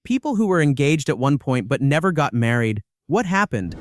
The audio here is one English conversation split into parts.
People who were engaged at one point but never got married. What happened?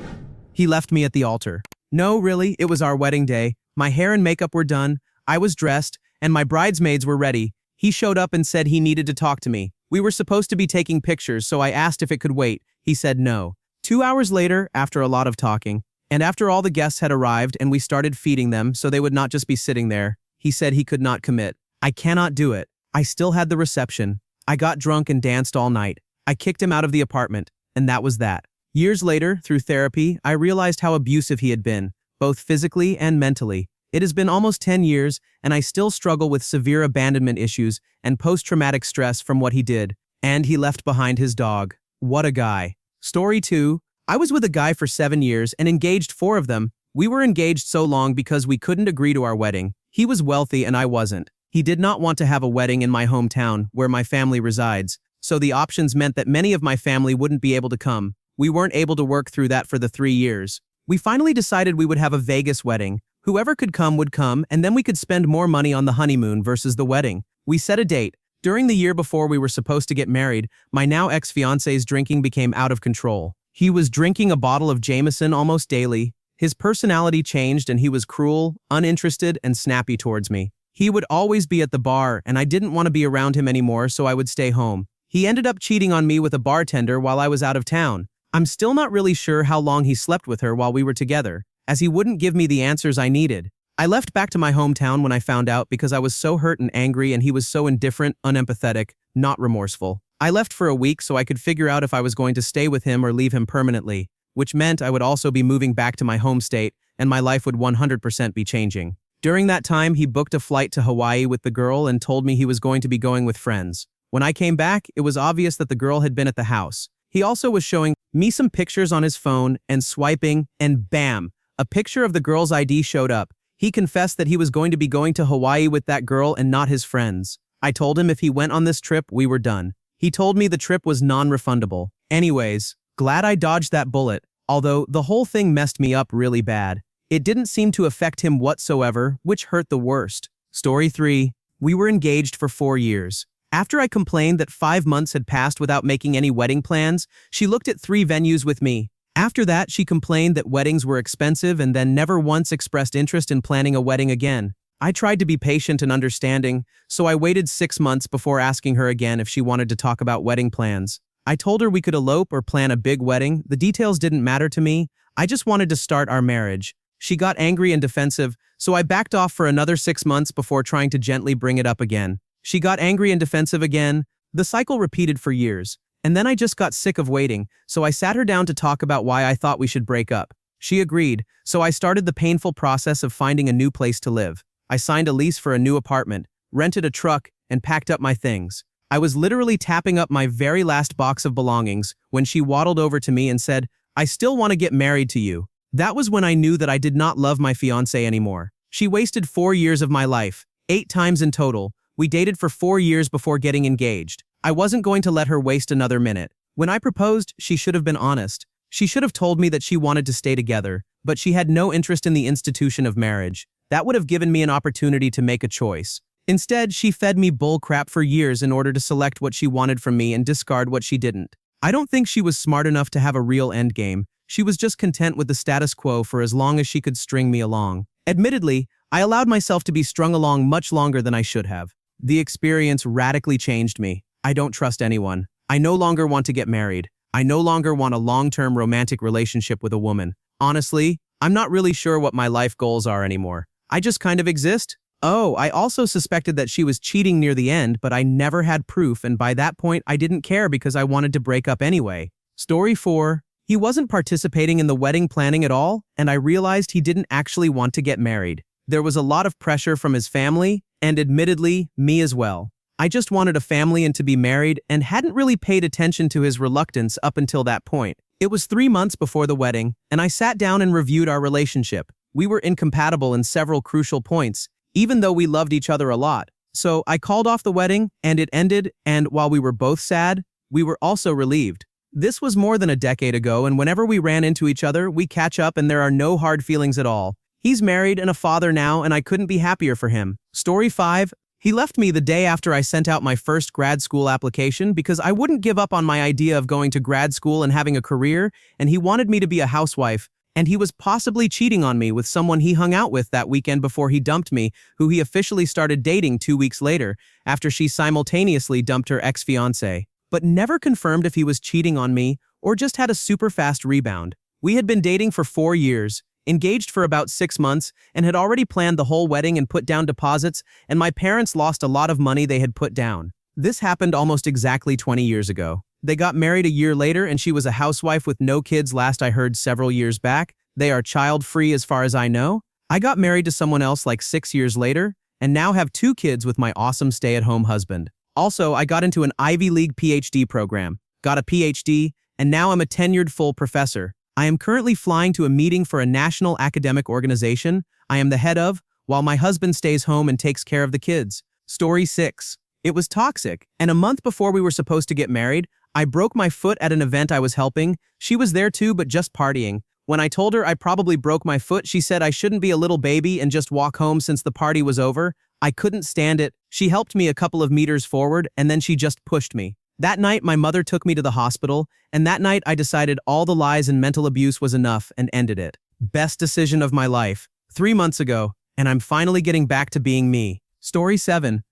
He left me at the altar. No, really, it was our wedding day. My hair and makeup were done, I was dressed, and my bridesmaids were ready. He showed up and said he needed to talk to me. We were supposed to be taking pictures, so I asked if it could wait. He said no. 2 hours later, after a lot of talking, and after all the guests had arrived and we started feeding them so they would not just be sitting there, he said he could not commit. I cannot do it. I still had the reception. I got drunk and danced all night. I kicked him out of the apartment, and that was that. Years later, through therapy, I realized how abusive he had been, both physically and mentally. It has been almost 10 years, and I still struggle with severe abandonment issues and post-traumatic stress from what he did. And he left behind his dog. What a guy. Story 2. I was with a guy for 7 years and engaged 4 of them. We were engaged so long because we couldn't agree to our wedding. He was wealthy and I wasn't. He did not want to have a wedding in my hometown, where my family resides, so the options meant that many of my family wouldn't be able to come. We weren't able to work through that for the 3 years. We finally decided we would have a Vegas wedding. Whoever could come would come, and then we could spend more money on the honeymoon versus the wedding. We set a date. During the year before we were supposed to get married, my now ex-fiance's drinking became out of control. He was drinking a bottle of Jameson almost daily. His personality changed and he was cruel, uninterested, and snappy towards me. He would always be at the bar, and I didn't want to be around him anymore, so I would stay home. He ended up cheating on me with a bartender while I was out of town. I'm still not really sure how long he slept with her while we were together, as he wouldn't give me the answers I needed. I left back to my hometown when I found out because I was so hurt and angry and he was so indifferent, unempathetic, not remorseful. I left for a week so I could figure out if I was going to stay with him or leave him permanently, which meant I would also be moving back to my home state and my life would 100% be changing. During that time, he booked a flight to Hawaii with the girl and told me he was going to be going with friends. When I came back, it was obvious that the girl had been at the house. He also was showing me some pictures on his phone and swiping, and bam, a picture of the girl's ID showed up. He confessed that he was going to be going to Hawaii with that girl and not his friends. I told him if he went on this trip, we were done. He told me the trip was non-refundable. Anyways, glad I dodged that bullet, although the whole thing messed me up really bad. It didn't seem to affect him whatsoever, which hurt the worst. Story 3. We were engaged for 4 years. After I complained that 5 months had passed without making any wedding plans, she looked at 3 venues with me. After that, she complained that weddings were expensive and then never once expressed interest in planning a wedding again. I tried to be patient and understanding, so I waited 6 months before asking her again if she wanted to talk about wedding plans. I told her we could elope or plan a big wedding. The details didn't matter to me. I just wanted to start our marriage. She got angry and defensive, so I backed off for another 6 months before trying to gently bring it up again. She got angry and defensive again. The cycle repeated for years. And then I just got sick of waiting, so I sat her down to talk about why I thought we should break up. She agreed, so I started the painful process of finding a new place to live. I signed a lease for a new apartment, rented a truck, and packed up my things. I was literally tapping up my very last box of belongings when she waddled over to me and said, "I still want to get married to you." That was when I knew that I did not love my fiancé anymore. She wasted 4 years of my life, 8 times in total. We dated for 4 years before getting engaged. I wasn't going to let her waste another minute. When I proposed, she should have been honest. She should have told me that she wanted to stay together, but she had no interest in the institution of marriage. That would have given me an opportunity to make a choice. Instead, she fed me bull crap for years in order to select what she wanted from me and discard what she didn't. I don't think she was smart enough to have a real endgame. She was just content with the status quo for as long as she could string me along. Admittedly, I allowed myself to be strung along much longer than I should have. The experience radically changed me. I don't trust anyone. I no longer want to get married. I no longer want a long-term romantic relationship with a woman. Honestly, I'm not really sure what my life goals are anymore. I just kind of exist. Oh, I also suspected that she was cheating near the end, but I never had proof, and by that point I didn't care because I wanted to break up anyway. Story 4. He wasn't participating in the wedding planning at all, and I realized he didn't actually want to get married. There was a lot of pressure from his family, and admittedly, me as well. I just wanted a family and to be married and hadn't really paid attention to his reluctance up until that point. It was 3 months before the wedding, and I sat down and reviewed our relationship. We were incompatible in several crucial points, even though we loved each other a lot. So I called off the wedding, and it ended, and while we were both sad, we were also relieved. This was more than a decade ago, and whenever we ran into each other, we catch up and there are no hard feelings at all. He's married and a father now, and I couldn't be happier for him. Story 5. He left me the day after I sent out my first grad school application because I wouldn't give up on my idea of going to grad school and having a career, and he wanted me to be a housewife, and he was possibly cheating on me with someone he hung out with that weekend before he dumped me, who he officially started dating 2 weeks later, after she simultaneously dumped her ex-fiancé, but never confirmed if he was cheating on me or just had a super fast rebound. We had been dating for 4 years, engaged for about 6 months, and had already planned the whole wedding and put down deposits, and my parents lost a lot of money they had put down. This happened almost exactly 20 years ago. They got married a year later, and she was a housewife with no kids last I heard several years back. They are child-free as far as I know. I got married to someone else like 6 years later, and now have 2 kids with my awesome stay-at-home husband. Also, I got into an Ivy League PhD program, got a PhD, and now I'm a tenured full professor. I am currently flying to a meeting for a national academic organization I am the head of, while my husband stays home and takes care of the kids. Story 6. It was toxic, and a month before we were supposed to get married, I broke my foot at an event I was helping. She was there too, but just partying. When I told her I probably broke my foot, she said I shouldn't be a little baby and just walk home since the party was over. I couldn't stand it. She helped me a couple of meters forward, and then she just pushed me. That night, my mother took me to the hospital, and that night I decided all the lies and mental abuse was enough and ended it. Best decision of my life. 3 months ago, and I'm finally getting back to being me. Story 7.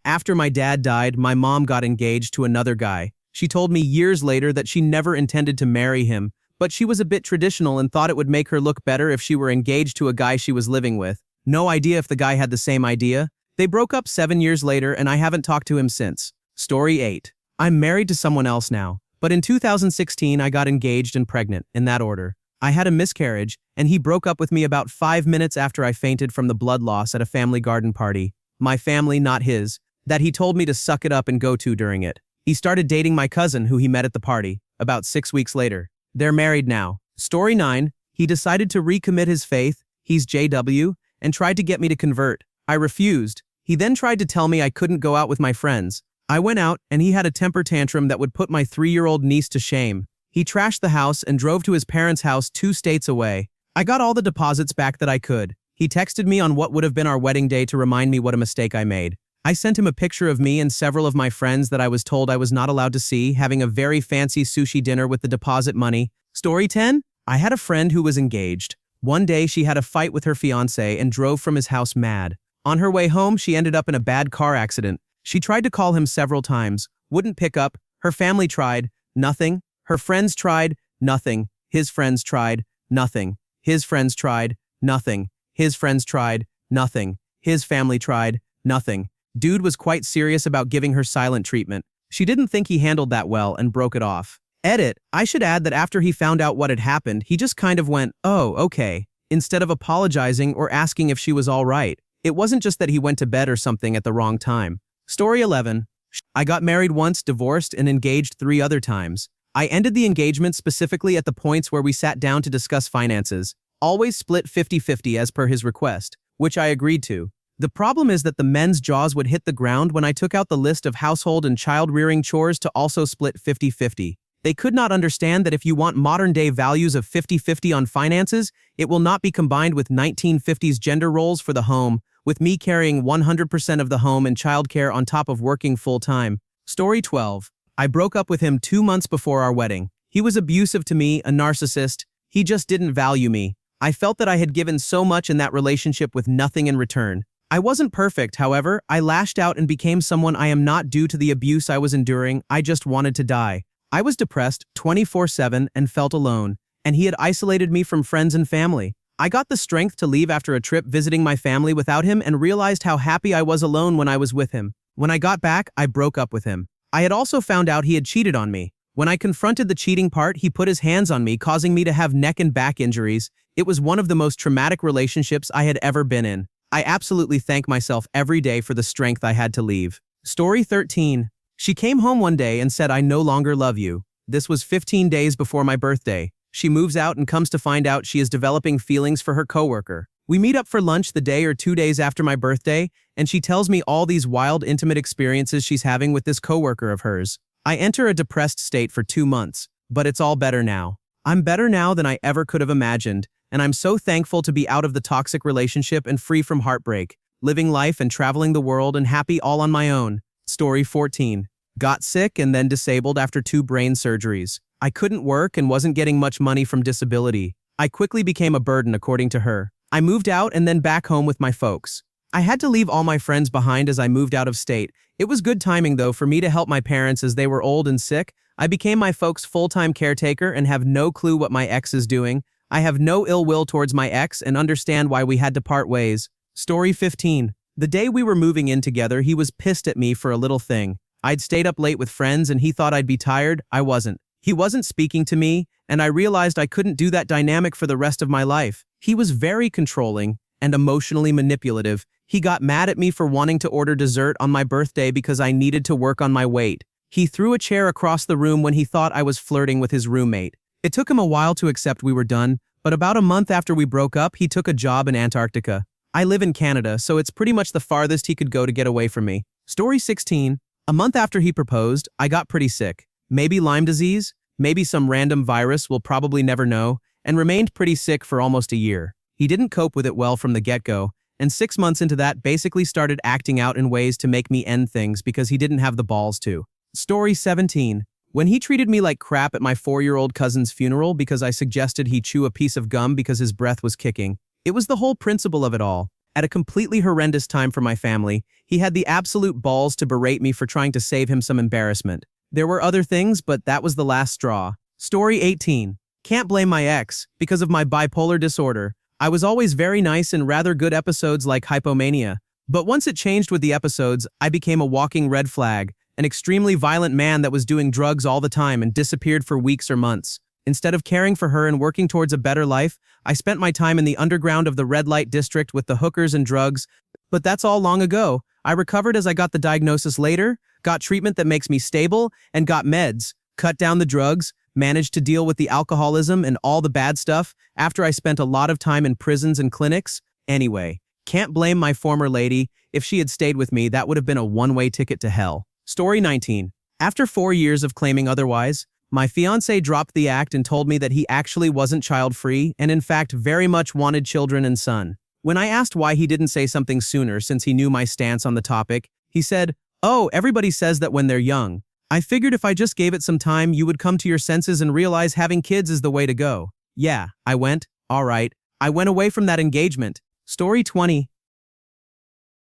After my dad died, my mom got engaged to another guy. She told me years later that she never intended to marry him, but she was a bit traditional and thought it would make her look better if she were engaged to a guy she was living with. No idea if the guy had the same idea. They broke up 7 years later, and I haven't talked to him since. Story 8. I'm married to someone else now, but in 2016 I got engaged and pregnant, in that order. I had a miscarriage, and he broke up with me about 5 minutes after I fainted from the blood loss at a family garden party. My family, not his, that he told me to suck it up and go to during it. He started dating my cousin who he met at the party, about 6 weeks later. They're married now. Story 9. He decided to recommit his faith, he's JW, and tried to get me to convert. I refused. He then tried to tell me I couldn't go out with my friends. I went out, and he had a temper tantrum that would put my 3-year-old niece to shame. He trashed the house and drove to his parents' house 2 states away. I got all the deposits back that I could. He texted me on what would have been our wedding day to remind me what a mistake I made. I sent him a picture of me and several of my friends that I was told I was not allowed to see, having a very fancy sushi dinner with the deposit money. Story 10. I had a friend who was engaged. One day she had a fight with her fiancé and drove from his house mad. On her way home, she ended up in a bad car accident. She tried to call him several times, wouldn't pick up. Her family tried, nothing. Her friends tried, nothing. His friends tried, nothing. His friends tried, nothing. His friends tried, nothing. His family tried, nothing. Dude was quite serious about giving her silent treatment. She didn't think he handled that well and broke it off. Edit. I should add that after he found out what had happened, he just kind of went, "Oh, okay," instead of apologizing or asking if she was all right. It wasn't just that he went to bed or something at the wrong time. Story 11. I got married once, divorced, and engaged 3 other times. I ended the engagement specifically at the points where we sat down to discuss finances, always split 50-50 as per his request, which I agreed to. The problem is that the men's jaws would hit the ground when I took out the list of household and child-rearing chores to also split 50-50. They could not understand that if you want modern-day values of 50-50 on finances, it will not be combined with 1950s gender roles for the home, with me carrying 100% of the home and childcare on top of working full-time. Story 12. I broke up with him 2 months before our wedding. He was abusive to me, a narcissist. He just didn't value me. I felt that I had given so much in that relationship with nothing in return. I wasn't perfect, however. I lashed out and became someone I am not due to the abuse I was enduring. I just wanted to die. I was depressed 24/7 and felt alone, and he had isolated me from friends and family. I got the strength to leave after a trip visiting my family without him and realized how happy I was alone when I was with him. When I got back, I broke up with him. I had also found out he had cheated on me. When I confronted the cheating part, he put his hands on me, causing me to have neck and back injuries. It was one of the most traumatic relationships I had ever been in. I absolutely thank myself every day for the strength I had to leave. Story 13. She came home one day and said, "I no longer love you." This was 15 days before my birthday. She moves out and comes to find out she is developing feelings for her coworker. We meet up for lunch the day or 2 days after my birthday, and she tells me all these wild, intimate experiences she's having with this coworker of hers. I enter a depressed state for 2 months, but it's all better now. I'm better now than I ever could have imagined, and I'm so thankful to be out of the toxic relationship and free from heartbreak. living life and traveling the world and happy all on my own. Story 14. Got sick and then disabled after 2 brain surgeries. I couldn't work and wasn't getting much money from disability. I quickly became a burden, according to her. I moved out and then back home with my folks. I had to leave all my friends behind as I moved out of state. It was good timing, though, for me to help my parents as they were old and sick. I became my folks' full-time caretaker and have no clue what my ex is doing. I have no ill will towards my ex and understand why we had to part ways. Story 15. The day we were moving in together, he was pissed at me for a little thing. I'd stayed up late with friends and he thought I'd be tired. I wasn't. He wasn't speaking to me, and I realized I couldn't do that dynamic for the rest of my life. He was very controlling and emotionally manipulative. He got mad at me for wanting to order dessert on my birthday because I needed to work on my weight. He threw a chair across the room when he thought I was flirting with his roommate. It took him a while to accept we were done, but about a month after we broke up, he took a job in Antarctica. I live in Canada, so it's pretty much the farthest he could go to get away from me. Story 16. A month after he proposed, I got pretty sick. Maybe Lyme disease, maybe some random virus, we'll probably never know, and remained pretty sick for almost a year. He didn't cope with it well from the get-go, and 6 months into that basically started acting out in ways to make me end things because he didn't have the balls to. Story 17. When he treated me like crap at my 4-year-old cousin's funeral because I suggested he chew a piece of gum because his breath was kicking. It was the whole principle of it all. At a completely horrendous time for my family, he had the absolute balls to berate me for trying to save him some embarrassment. There were other things, but that was the last straw. Story 18. Can't blame my ex, because of my bipolar disorder. I was always very nice in rather good episodes like Hypomania. But once it changed with the episodes, I became a walking red flag, an extremely violent man that was doing drugs all the time and disappeared for weeks or months. Instead of caring for her and working towards a better life, I spent my time in the underground of the red light district with the hookers and drugs. But that's all long ago. I recovered as I got the diagnosis later, got treatment that makes me stable, and got meds, cut down the drugs, managed to deal with the alcoholism and all the bad stuff after I spent a lot of time in prisons and clinics. Anyway, can't blame my former lady. If she had stayed with me, that would have been a one-way ticket to hell. Story 19. After 4 years of claiming otherwise, my fiancé dropped the act and told me that he actually wasn't child-free and in fact very much wanted children and son. When I asked why he didn't say something sooner since he knew my stance on the topic, he said, "Oh, everybody says that when they're young. I figured if I just gave it some time, you would come to your senses and realize having kids is the way to go." Yeah, I went. All right. I went away from that engagement. Story 20.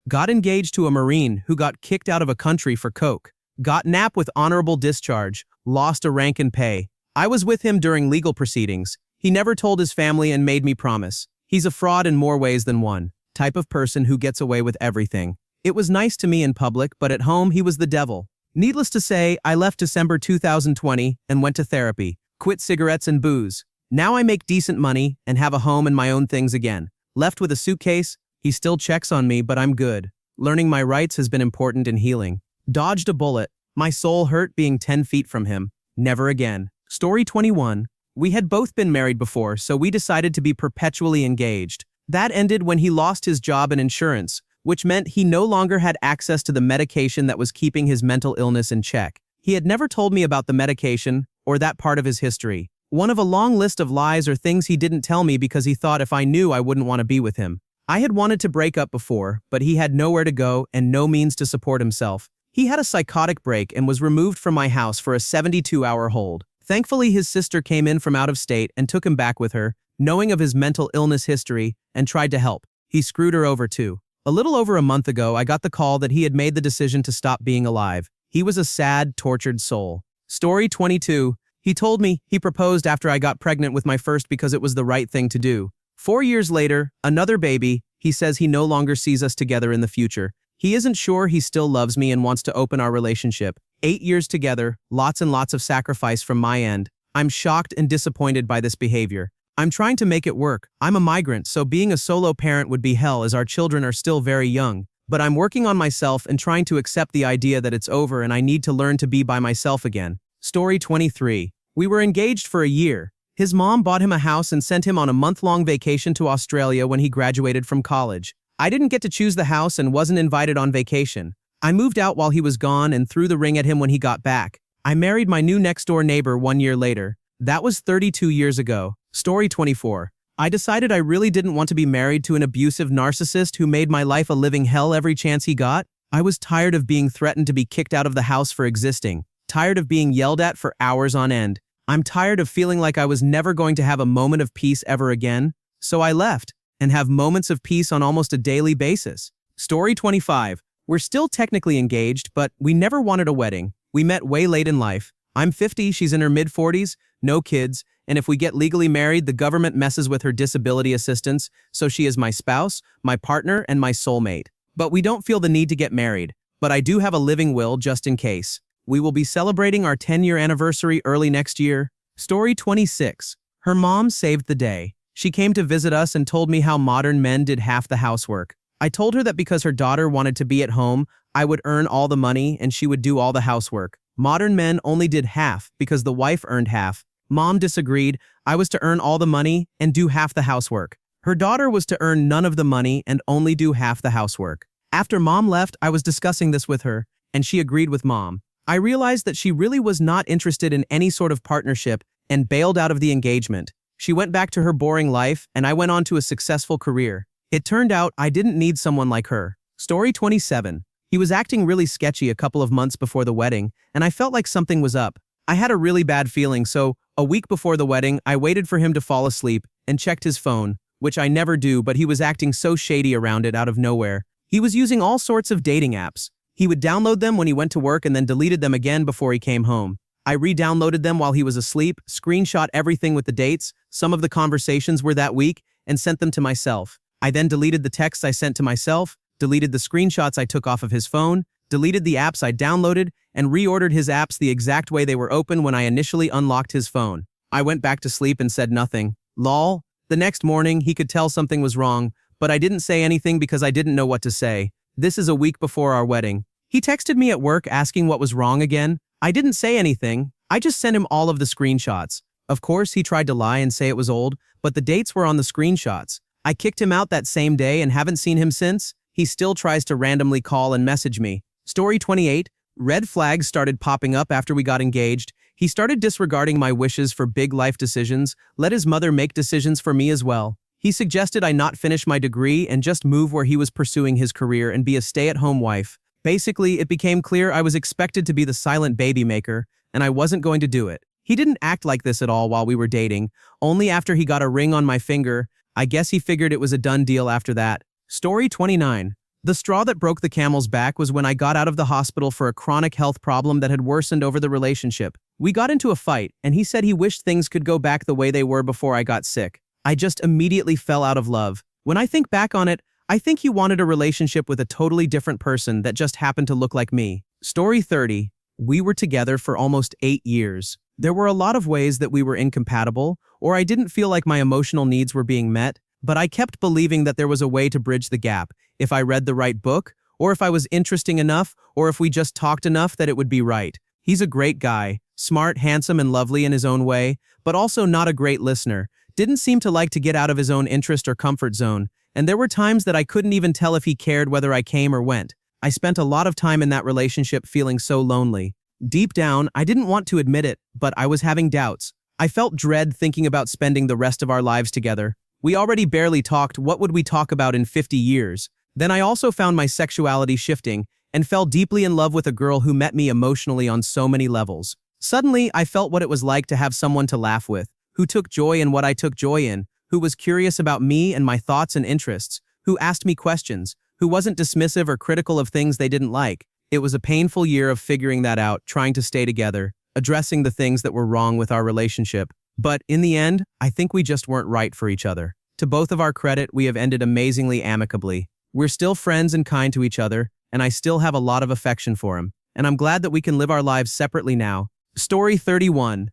Got engaged to a Marine who got kicked out of a country for coke. Got NAP with honorable discharge. Lost a rank and pay. I was with him during legal proceedings. He never told his family and made me promise. He's a fraud in more ways than one. Type of person who gets away with everything. It was nice to me in public, but at home he was the devil. Needless to say, I left December 2020 and went to therapy. Quit cigarettes and booze. Now I make decent money and have a home and my own things again. Left with a suitcase. He still checks on me, but I'm good. Learning my rights has been important in healing. Dodged a bullet. My soul hurt being 10 feet from him. Never again. Story 21. We had both been married before, so we decided to be perpetually engaged. That ended when he lost his job and insurance, which meant he no longer had access to the medication that was keeping his mental illness in check. He had never told me about the medication or that part of his history. One of a long list of lies or things he didn't tell me because he thought if I knew I wouldn't want to be with him. I had wanted to break up before, but he had nowhere to go and no means to support himself. He had a psychotic break and was removed from my house for a 72-hour hold. Thankfully, his sister came in from out of state and took him back with her, knowing of his mental illness history, and tried to help. He screwed her over too. A little over a month ago, I got the call that he had made the decision to stop being alive. He was a sad, tortured soul. Story 22. He told me he proposed after I got pregnant with my first because it was the right thing to do. 4 years later, another baby. He says he no longer sees us together in the future. He isn't sure he still loves me and wants to open our relationship. 8 years together, lots and lots of sacrifice from my end. I'm shocked and disappointed by this behavior. I'm trying to make it work. I'm a migrant, so being a solo parent would be hell as our children are still very young. But I'm working on myself and trying to accept the idea that it's over and I need to learn to be by myself again. Story 23. We were engaged for a year. His mom bought him a house and sent him on a month-long vacation to Australia when he graduated from college. I didn't get to choose the house and wasn't invited on vacation. I moved out while he was gone and threw the ring at him when he got back. I married my new next-door neighbor 1 year later. That was 32 years ago. Story 24. I decided I really didn't want to be married to an abusive narcissist who made my life a living hell every chance he got. I was tired of being threatened to be kicked out of the house for existing, tired of being yelled at for hours on end. I'm tired of feeling like I was never going to have a moment of peace ever again. So I left, and have moments of peace on almost a daily basis. Story 25. We're still technically engaged, but we never wanted a wedding. We met way late in life. I'm 50, she's in her mid-40s, no kids, and if we get legally married, the government messes with her disability assistance, so she is my spouse, my partner, and my soulmate. But we don't feel the need to get married, but I do have a living will just in case. We will be celebrating our 10-year anniversary early next year. Story 26. Her mom saved the day. She came to visit us and told me how modern men did half the housework. I told her that because her daughter wanted to be at home, I would earn all the money and she would do all the housework. Modern men only did half because the wife earned half. Mom disagreed. I was to earn all the money and do half the housework. Her daughter was to earn none of the money and only do half the housework. After Mom left, I was discussing this with her, and she agreed with Mom. I realized that she really was not interested in any sort of partnership and bailed out of the engagement. She went back to her boring life, and I went on to a successful career. It turned out I didn't need someone like her. Story 27. He was acting really sketchy a couple of months before the wedding, and I felt like something was up. I had a really bad feeling, so a week before the wedding, I waited for him to fall asleep and checked his phone, which I never do, but he was acting so shady around it out of nowhere. He was using all sorts of dating apps. He would download them when he went to work and then deleted them again before he came home. I re-downloaded them while he was asleep, screenshot everything with the dates, some of the conversations were that week, and sent them to myself. I then deleted the texts I sent to myself, deleted the screenshots I took off of his phone, deleted the apps I downloaded, and reordered his apps the exact way they were open when I initially unlocked his phone. I went back to sleep and said nothing. Lol. The next morning, he could tell something was wrong, but I didn't say anything because I didn't know what to say. This is a week before our wedding. He texted me at work asking what was wrong again. I didn't say anything. I just sent him all of the screenshots. Of course, he tried to lie and say it was old, but the dates were on the screenshots. I kicked him out that same day and haven't seen him since. He still tries to randomly call and message me. Story 28. Red flags started popping up after we got engaged. He started disregarding my wishes for big life decisions, let his mother make decisions for me as well. He suggested I not finish my degree and just move where he was pursuing his career and be a stay-at-home wife. Basically, it became clear I was expected to be the silent baby maker, and I wasn't going to do it. He didn't act like this at all while we were dating. Only after he got a ring on my finger, I guess he figured it was a done deal after that. Story 29. The straw that broke the camel's back was when I got out of the hospital for a chronic health problem that had worsened over the relationship. We got into a fight, and he said he wished things could go back the way they were before I got sick. I just immediately fell out of love. When I think back on it, I think he wanted a relationship with a totally different person that just happened to look like me. Story 30. We were together for almost 8 years. There were a lot of ways that we were incompatible, or I didn't feel like my emotional needs were being met, but I kept believing that there was a way to bridge the gap, if I read the right book, or if I was interesting enough, or if we just talked enough that it would be right. He's a great guy, smart, handsome, and lovely in his own way, but also not a great listener, didn't seem to like to get out of his own interest or comfort zone, and there were times that I couldn't even tell if he cared whether I came or went. I spent a lot of time in that relationship feeling so lonely. Deep down, I didn't want to admit it, but I was having doubts. I felt dread thinking about spending the rest of our lives together. We already barely talked. What would we talk about in 50 years? Then I also found my sexuality shifting and fell deeply in love with a girl who met me emotionally on so many levels. Suddenly, I felt what it was like to have someone to laugh with, who took joy in what I took joy in, who was curious about me and my thoughts and interests, who asked me questions, who wasn't dismissive or critical of things they didn't like. It was a painful year of figuring that out, trying to stay together, addressing the things that were wrong with our relationship. But in the end, I think we just weren't right for each other. To both of our credit, we have ended amazingly amicably. We're still friends and kind to each other, and I still have a lot of affection for him. And I'm glad that we can live our lives separately now. Story 31.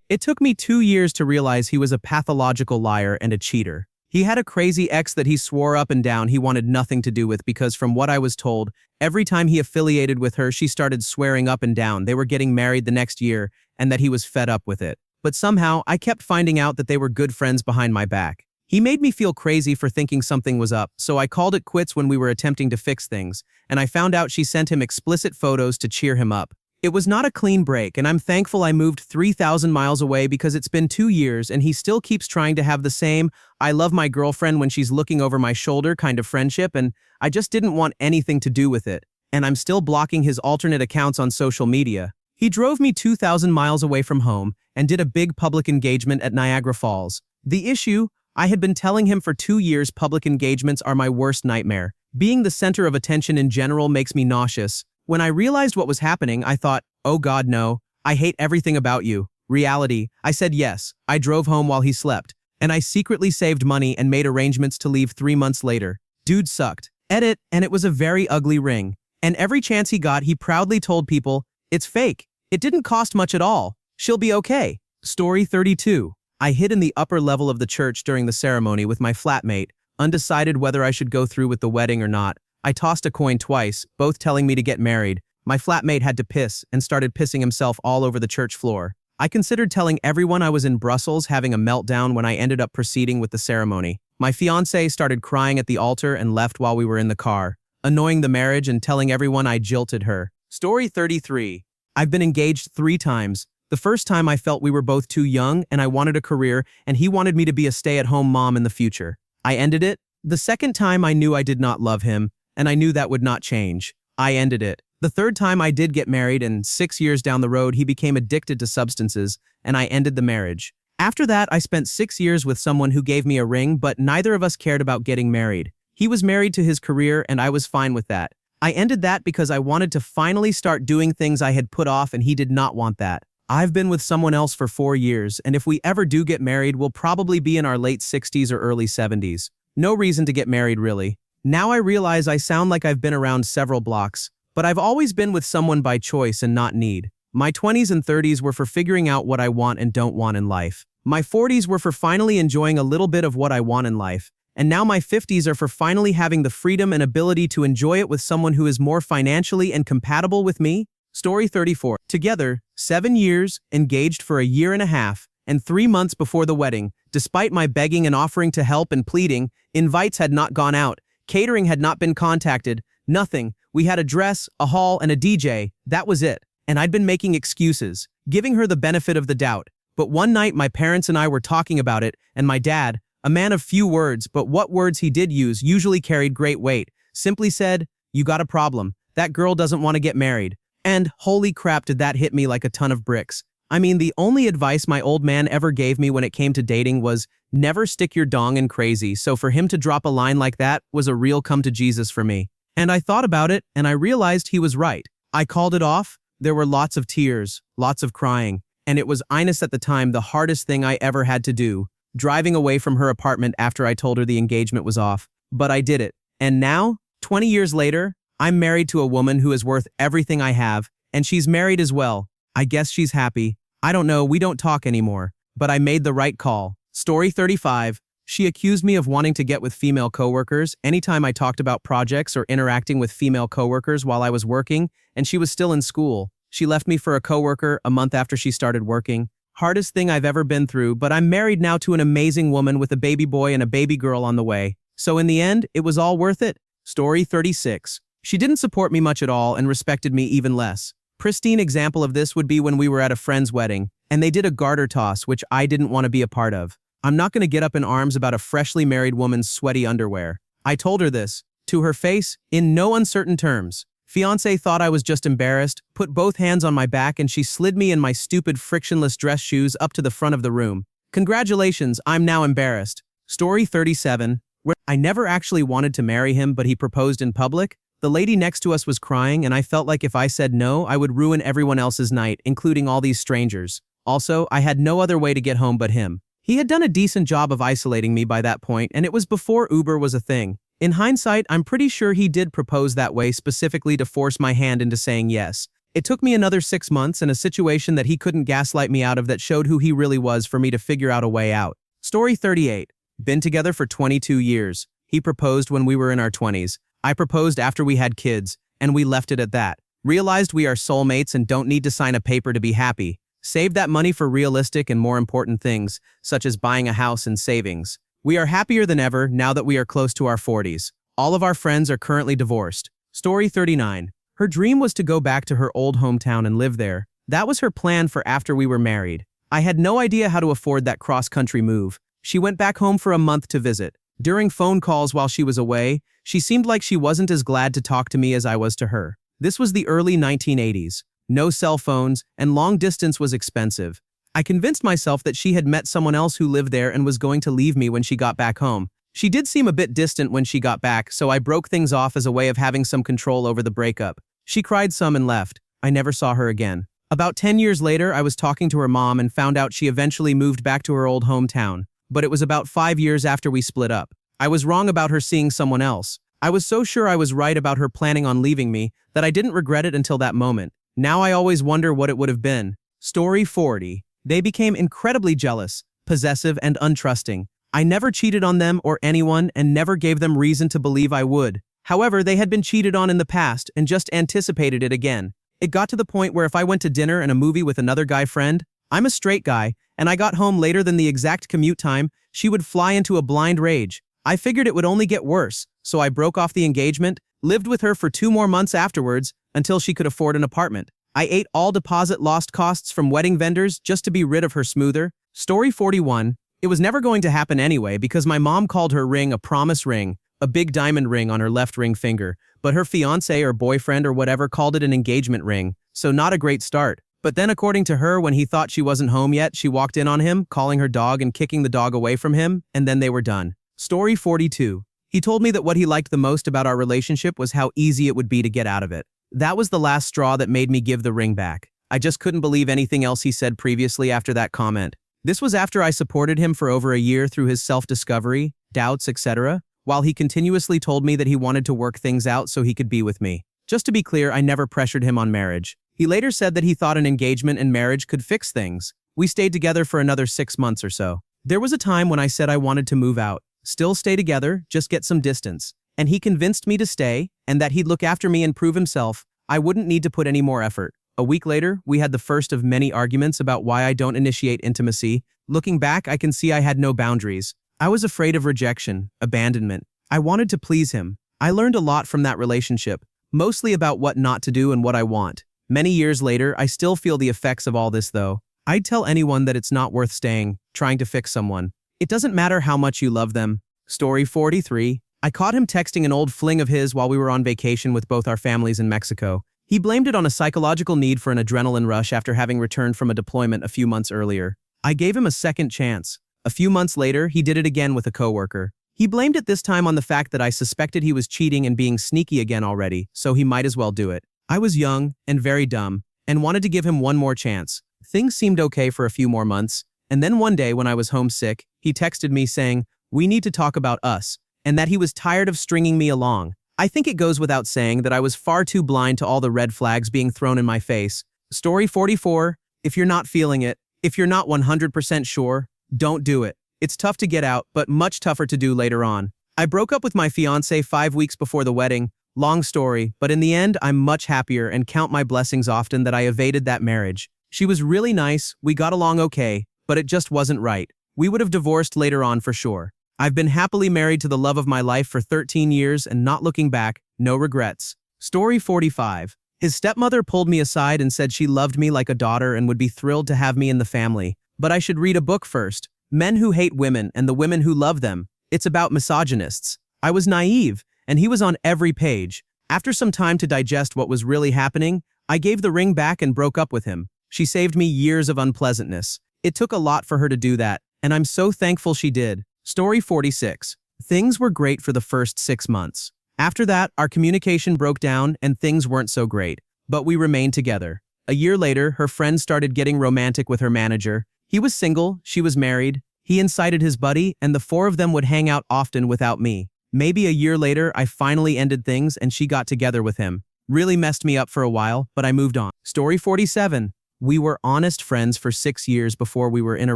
It took me 2 years to realize he was a pathological liar and a cheater. He had a crazy ex that he swore up and down he wanted nothing to do with because from what I was told, every time he affiliated with her, she started swearing up and down they were getting married the next year and that he was fed up with it. But somehow, I kept finding out that they were good friends behind my back. He made me feel crazy for thinking something was up, so I called it quits when we were attempting to fix things, and I found out she sent him explicit photos to cheer him up. It was not a clean break, and I'm thankful I moved 3,000 miles away because it's been 2 years and he still keeps trying to have the same "I love my girlfriend when she's looking over my shoulder" kind of friendship, and I just didn't want anything to do with it. And I'm still blocking his alternate accounts on social media. He drove me 2,000 miles away from home and did a big public engagement at Niagara Falls. The issue? I had been telling him for 2 years public engagements are my worst nightmare. Being the center of attention in general makes me nauseous. When I realized what was happening, I thought, oh God, no, I hate everything about you. Reality, I said yes. I drove home while he slept. And I secretly saved money and made arrangements to leave 3 months later. Dude sucked. Edit, and it was a very ugly ring. And every chance he got, he proudly told people, it's fake. It didn't cost much at all. She'll be okay. Story 32. I hid in the upper level of the church during the ceremony with my flatmate, undecided whether I should go through with the wedding or not. I tossed a coin twice, both telling me to get married. My flatmate had to piss and started pissing himself all over the church floor. I considered telling everyone I was in Brussels having a meltdown when I ended up proceeding with the ceremony. My fiancée started crying at the altar and left while we were in the car, annoying the marriage and telling everyone I jilted her. Story 33. I've been engaged 3 times. The first time I felt we were both too young and I wanted a career and he wanted me to be a stay-at-home mom in the future. I ended it. The second time I knew I did not love him and I knew that would not change. I ended it. The third time I did get married and 6 years down the road he became addicted to substances and I ended the marriage. After that I spent 6 years with someone who gave me a ring but neither of us cared about getting married. He was married to his career and I was fine with that. I ended that because I wanted to finally start doing things I had put off and he did not want that. I've been with someone else for 4 years and if we ever do get married we'll probably be in our late 60s or early 70s. No reason to get married really. Now I realize I sound like I've been around several blocks, but I've always been with someone by choice and not need. My 20s and 30s were for figuring out what I want and don't want in life. My 40s were for finally enjoying a little bit of what I want in life. And now my 50s are for finally having the freedom and ability to enjoy it with someone who is more financially and compatible with me. Story 34. Together, 7 years, engaged for a year and a half, and 3 months before the wedding, despite my begging and offering to help and pleading, invites had not gone out. Catering had not been contacted, nothing. We had a dress, a hall, and a DJ. That was it. And I'd been making excuses, giving her the benefit of the doubt. But one night my parents and I were talking about it, and my dad, a man of few words, but what words he did use usually carried great weight, simply said, "You got a problem. That girl doesn't want to get married." And holy crap did that hit me like a ton of bricks. I mean, the only advice my old man ever gave me when it came to dating was never stick your dong in crazy, so for him to drop a line like that was a real come to Jesus for me. And I thought about it, and I realized he was right. I called it off. There were lots of tears, lots of crying, and it was honest at the time the hardest thing I ever had to do, driving away from her apartment after I told her the engagement was off. But I did it. And now, 20 years later, I'm married to a woman who is worth everything I have, and she's married as well. I guess she's happy. I don't know, we don't talk anymore, but I made the right call. Story 35. She accused me of wanting to get with female coworkers anytime I talked about projects or interacting with female coworkers while I was working, and she was still in school. She left me for a coworker a month after she started working. Hardest thing I've ever been through, but I'm married now to an amazing woman with a baby boy and a baby girl on the way. So in the end, it was all worth it. Story 36. She didn't support me much at all and respected me even less. Pristine example of this would be when we were at a friend's wedding, and they did a garter toss, which I didn't want to be a part of. I'm not going to get up in arms about a freshly married woman's sweaty underwear. I told her this, to her face, in no uncertain terms. Fiancé thought I was just embarrassed, put both hands on my back, and she slid me in my stupid frictionless dress shoes up to the front of the room. Congratulations, I'm now embarrassed. Story 37. Where I never actually wanted to marry him, but he proposed in public. The lady next to us was crying, and I felt like if I said no, I would ruin everyone else's night, including all these strangers. Also, I had no other way to get home but him. He had done a decent job of isolating me by that point, and it was before Uber was a thing. In hindsight, I'm pretty sure he did propose that way specifically to force my hand into saying yes. It took me another 6 months and a situation that he couldn't gaslight me out of that showed who he really was for me to figure out a way out. Story 38. Been together for 22 years. He proposed when we were in our 20s. I proposed after we had kids, and we left it at that. Realized we are soulmates and don't need to sign a paper to be happy. Saved that money for realistic and more important things, such as buying a house and savings. We are happier than ever now that we are close to our 40s. All of our friends are currently divorced. Story 39. Her dream was to go back to her old hometown and live there. That was her plan for after we were married. I had no idea how to afford that cross-country move. She went back home for a month to visit. During phone calls while she was away, she seemed like she wasn't as glad to talk to me as I was to her. This was the early 1980s. No cell phones, and long distance was expensive. I convinced myself that she had met someone else who lived there and was going to leave me when she got back home. She did seem a bit distant when she got back, so I broke things off as a way of having some control over the breakup. She cried some and left. I never saw her again. About 10 years later, I was talking to her mom and found out she eventually moved back to her old hometown. But it was about 5 years after we split up. I was wrong about her seeing someone else. I was so sure I was right about her planning on leaving me that I didn't regret it until that moment. Now I always wonder what it would have been. Story 40. They became incredibly jealous, possessive, and untrusting. I never cheated on them or anyone and never gave them reason to believe I would. However, they had been cheated on in the past and just anticipated it again. It got to the point where if I went to dinner and a movie with another guy friend, I'm a straight guy, and I got home later than the exact commute time, she would fly into a blind rage. I figured it would only get worse, so I broke off the engagement, lived with her for 2 more months afterwards until she could afford an apartment. I ate all deposit lost costs from wedding vendors just to be rid of her smoother. Story 41. It was never going to happen anyway because my mom called her ring a promise ring, a big diamond ring on her left ring finger, but her fiancé or boyfriend or whatever called it an engagement ring, so not a great start. But then according to her, when he thought she wasn't home yet, she walked in on him, calling her dog and kicking the dog away from him, and then they were done. Story 42. He told me that what he liked the most about our relationship was how easy it would be to get out of it. That was the last straw that made me give the ring back. I just couldn't believe anything else he said previously after that comment. This was after I supported him for over a year through his self-discovery, doubts, etc., while he continuously told me that he wanted to work things out so he could be with me. Just to be clear, I never pressured him on marriage. He later said that he thought an engagement and marriage could fix things. We stayed together for another 6 months or so. There was a time when I said I wanted to move out, still stay together, just get some distance. And he convinced me to stay, and that he'd look after me and prove himself. I wouldn't need to put any more effort. A week later, we had the first of many arguments about why I don't initiate intimacy. Looking back, I can see I had no boundaries. I was afraid of rejection, abandonment. I wanted to please him. I learned a lot from that relationship, mostly about what not to do and what I want. Many years later, I still feel the effects of all this though. I'd tell anyone that it's not worth staying, trying to fix someone. It doesn't matter how much you love them. Story 43. I caught him texting an old fling of his while we were on vacation with both our families in Mexico. He blamed it on a psychological need for an adrenaline rush after having returned from a deployment a few months earlier. I gave him a second chance. A few months later, he did it again with a coworker. He blamed it this time on the fact that I suspected he was cheating and being sneaky again already, so he might as well do it. I was young and very dumb and wanted to give him one more chance. Things seemed okay for a few more months, and then one day when I was homesick, he texted me saying, "We need to talk about us," and that he was tired of stringing me along. I think it goes without saying that I was far too blind to all the red flags being thrown in my face. Story 44. If you're not feeling it, if you're not 100% sure, don't do it. It's tough to get out, but much tougher to do later on. I broke up with my fiancé 5 weeks before the wedding. Long story, but in the end, I'm much happier and count my blessings often that I evaded that marriage. She was really nice, we got along okay, but it just wasn't right. We would have divorced later on for sure. I've been happily married to the love of my life for 13 years and not looking back, no regrets. Story 45. His stepmother pulled me aside and said she loved me like a daughter and would be thrilled to have me in the family. But I should read a book first. Men Who Hate Women and the Women Who Love Them. It's about misogynists. I was naive, and he was on every page. After some time to digest what was really happening, I gave the ring back and broke up with him. She saved me years of unpleasantness. It took a lot for her to do that, and I'm so thankful she did. Story 46. Things were great for the first 6 months. After that, our communication broke down and things weren't so great, but we remained together. A year later, her friend started getting romantic with her manager. He was single, she was married. He incited his buddy, and the 4 of them would hang out often without me. Maybe a year later, I finally ended things and she got together with him. Really messed me up for a while, but I moved on. Story 47. We were honest friends for 6 years before we were in a